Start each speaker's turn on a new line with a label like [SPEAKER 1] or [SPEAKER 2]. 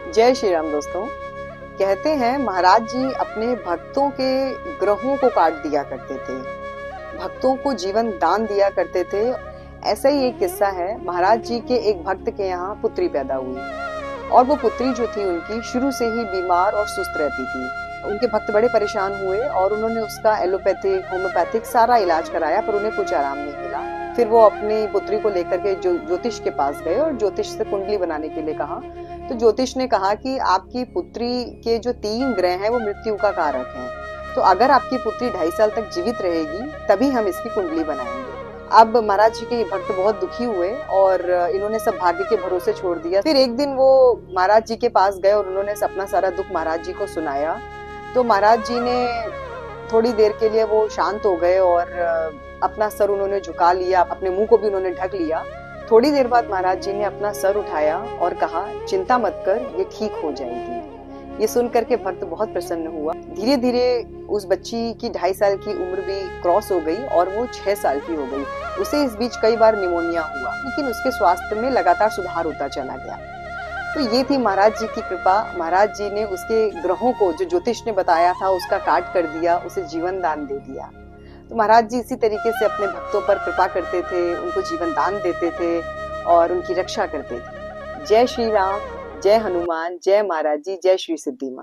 [SPEAKER 1] जय श्री राम दोस्तों। कहते हैं महाराज जी अपने भक्तों के ग्रहों को काट दिया करते थे, भक्तों को जीवन दान दिया करते थे। ऐसा ही एक किस्सा है। महाराज जी के एक भक्त के यहाँ पुत्री पैदा हुई और वो पुत्री जो थी उनकी शुरू से ही बीमार और सुस्त रहती थी। उनके भक्त बड़े परेशान हुए और उन्होंने उसका एलोपैथिक होम्योपैथिक सारा इलाज कराया, पर उन्हें कुछ आराम नहीं मिला। फिर वो अपनी पुत्री को लेकर के ज्योतिष के पास गए और ज्योतिष से कुंडली बनाने के लिए कहा। तो ज्योतिष ने कहा कि आपकी पुत्री के जो 3 ग्रह हैं वो मृत्यु का कारक हैं, तो अगर आपकी पुत्री 2.5 साल तक जीवित रहेगी तभी हम इसकी कुंडली बनाएंगे। अब महाराज जी के भक्त बहुत दुखी हुए और इन्होंने सब भाग्य के भरोसे छोड़ दिया। फिर एक दिन वो महाराज जी के पास गए और उन्होंने अपना सारा दुख महाराज जी को सुनाया। तो महाराज जी ने थोड़ी देर के लिए वो शांत हो गए और अपना सर उन्होंने झुका लिया, अपने मुंह को भी उन्होंने ढक लिया। थोड़ी देर बाद महाराज जी ने अपना सर उठाया और कहा, चिंता मत कर, ये ठीक हो जाएगी। ये सुनकर के भक्त बहुत प्रसन्न हुआ। धीरे धीरे उस बच्ची की 2.5 साल की उम्र भी क्रॉस हो गई और वो 6 साल की हो गई। उसे इस बीच कई बार निमोनिया हुआ, लेकिन उसके स्वास्थ्य में लगातार सुधार होता चला गया। तो ये थी महाराज जी की कृपा। महाराज जी ने उसके ग्रहों को जो ज्योतिष ने बताया था उसका काट कर दिया, उसे जीवन दान दे दिया। तो महाराज जी इसी तरीके से अपने भक्तों पर कृपा करते थे, उनको जीवन दान देते थे और उनकी रक्षा करते थे। जय श्री राम, जय हनुमान, जय महाराज जी, जय श्री सिद्धि माँ।